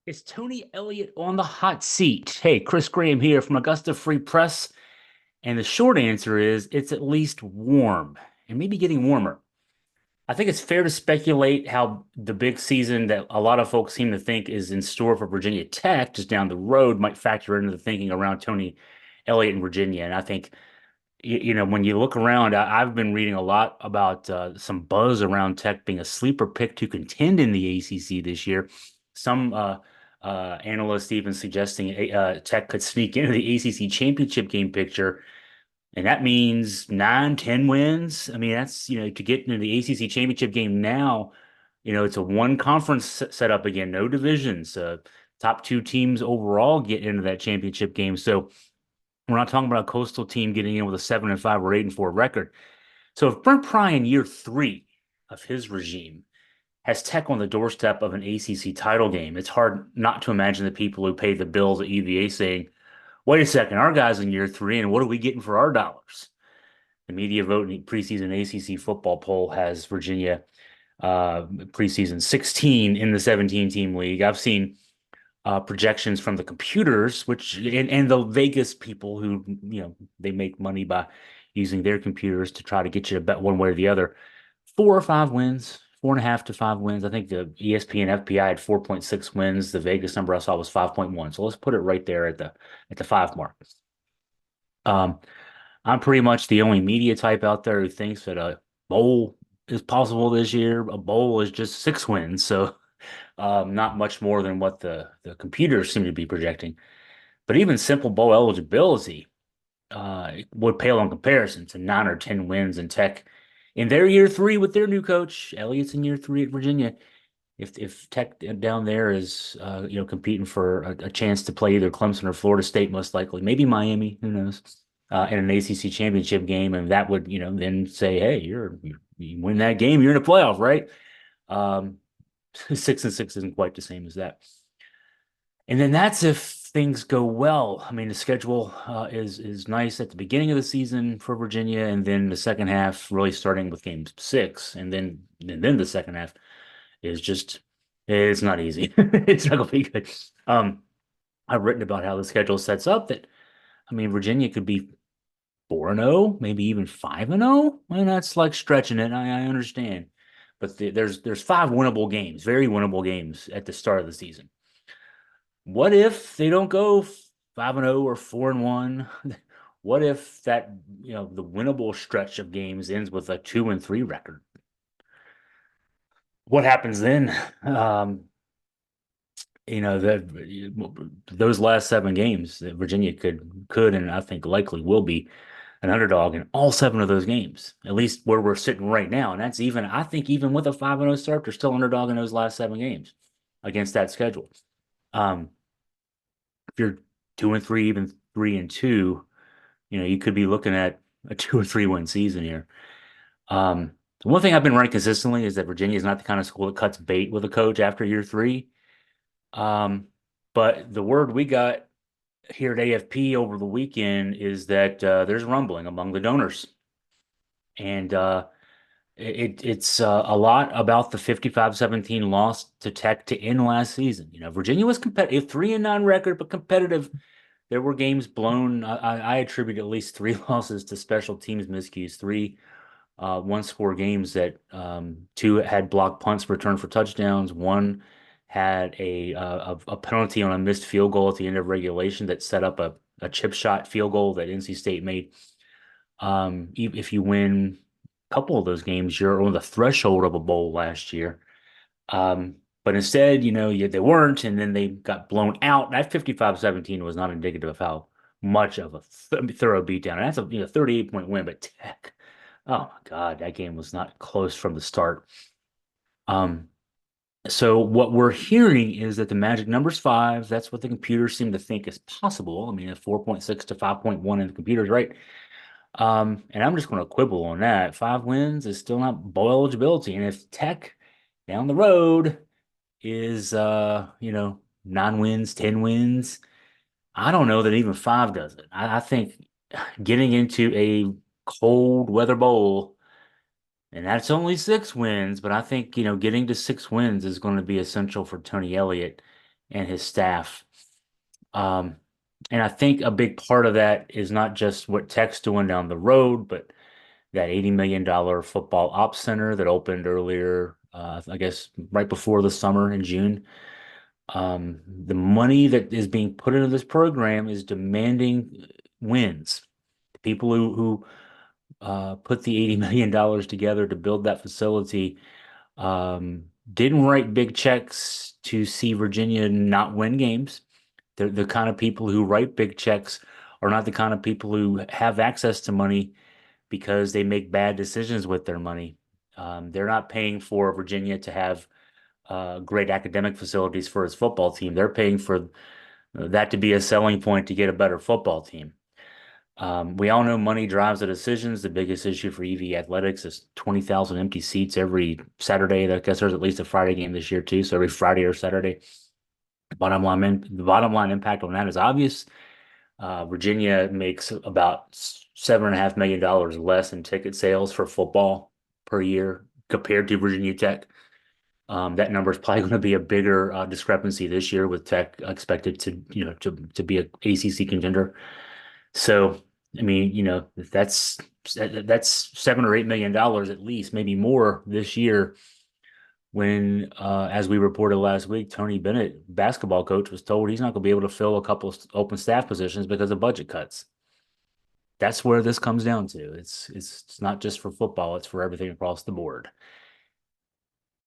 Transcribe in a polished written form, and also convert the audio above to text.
It's Tony Elliott on the hot seat. Hey, Chris Graham here from Augusta Free Press. And the short answer is it's at least warm and maybe getting warmer. I think it's fair to speculate how the big season that a lot of folks seem to think is in store for Virginia Tech just down the road might factor into the thinking around Tony Elliott and Virginia. And I think, when you look around, I've been reading a lot about some buzz around Tech being a sleeper pick to contend in the ACC this year. Some analysts even suggesting Tech could sneak into the ACC championship game picture, and that means 9, 10 wins. I mean, that's, to get into the ACC championship game now, it's a one conference setup again, no divisions. Top two teams overall get into that championship game. So we're not talking about a coastal team getting in with a 7-5 or 8-4 record. So if Brent Pry in year three of his regime has Tech on the doorstep of an ACC title game, it's hard not to imagine the people who pay the bills at UVA saying, wait a second, our guy's in year three, and what are we getting for our dollars? The media vote in the preseason ACC football poll has Virginia preseason 16 in the 17-team league. I've seen projections from the computers, which and the Vegas people who, they make money by using their computers to try to get you to bet one way or the other. 4 or 5 wins, 4.5 to 5 wins. I think the ESPN FPI had 4.6 wins. The Vegas number I saw was 5.1. So let's put it right there at the 5 mark. Um, I'm pretty much the only media type out there who thinks that a bowl is possible this year. A bowl is just 6 wins. So not much more than what the computers seem to be projecting. But even simple bowl eligibility would pale in comparison to 9 or 10 wins in Tech in their year three with their new coach. Elliott's in year three at Virginia. If Tech down there is competing for a chance to play either Clemson or Florida State, most likely, maybe Miami, who knows, in an ACC championship game, and that would then say, hey, you win that game, you're in the playoff, right? 6-6 isn't quite the same as that. And then that's if things go well. I mean, the schedule is nice at the beginning of the season for Virginia, and then the second half really starting with game 6, and then the second half is just it's not easy. It's not gonna be good. I've written about how the schedule sets up that I mean Virginia could be 4-0, maybe even 5-0. I mean, that's like stretching it. I understand. But there's 5 winnable games, very winnable games at the start of the season. What if they don't go 5-0 or 4-1? What if that, the winnable stretch of games ends with a 2-3 record? What happens then? That those last 7 games, that Virginia could and I think likely will be an underdog in all 7 of those games, at least where we're sitting right now. And that's even, I think, even with a 5-0 start, they're still underdog in those last 7 games against that schedule. Um, if you're 2-3, even 3-2, you could be looking at a 2 or 3 win season here. The one thing I've been running consistently is that Virginia is not the kind of school that cuts bait with a coach after year three. But the word we got here at AFP over the weekend is that there's rumbling among the donors. And it's a lot about the 55-17 loss to Tech to end last season. Virginia was competitive, 3-9 record, but competitive. There were games blown. I attribute at least 3 losses to special teams miscues, 3 one-score games that 2 had blocked punts returned for touchdowns. 1 had a penalty on a missed field goal at the end of regulation that set up a chip shot field goal that NC State made. If you win a couple of those games, you're on the threshold of a bowl last year. But instead, they weren't, and then they got blown out. That 55-17 was not indicative of how much of a thorough beatdown. And that's a 38-point win, but Tech, oh my God, that game was not close from the start. So what we're hearing is that the magic number's 5. That's what the computers seem to think is possible. I mean, a 4.6 to 5.1 in the computers, right? And I'm just going to quibble on that. 5 wins is still not bowl eligibility. And if Tech down the road is 9 wins, 10 wins, I don't know that even 5 does it. I think getting into a cold weather bowl, and that's only 6 wins, but I think getting to 6 wins is going to be essential for Tony Elliott and his staff. Um, and I think a big part of that is not just what Tech's doing down the road, but that $80 million football ops center that opened earlier, I guess right before the summer in June. The money that is being put into this program is demanding wins. The people who put the $80 million together to build that facility didn't write big checks to see Virginia not win games. The kind of people who write big checks are not the kind of people who have access to money because they make bad decisions with their money. They're not paying for Virginia to have great academic facilities for its football team. They're paying for that to be a selling point to get a better football team. We all know money drives the decisions. The biggest issue for UVA athletics is 20,000 empty seats every Saturday. I guess there's at least a Friday game this year too. So every Friday or Saturday, the bottom line impact on that is obvious. Virginia makes about $7.5 million less in ticket sales for football per year compared to Virginia Tech. That number is probably going to be a bigger discrepancy this year with Tech expected to, to be a ACC contender. So, I mean, that's $7 or $8 million at least, maybe more this year. When, as we reported last week, Tony Bennett, basketball coach, was told he's not going to be able to fill a couple of open staff positions because of budget cuts. That's where this comes down to. It's not just for football; it's for everything across the board.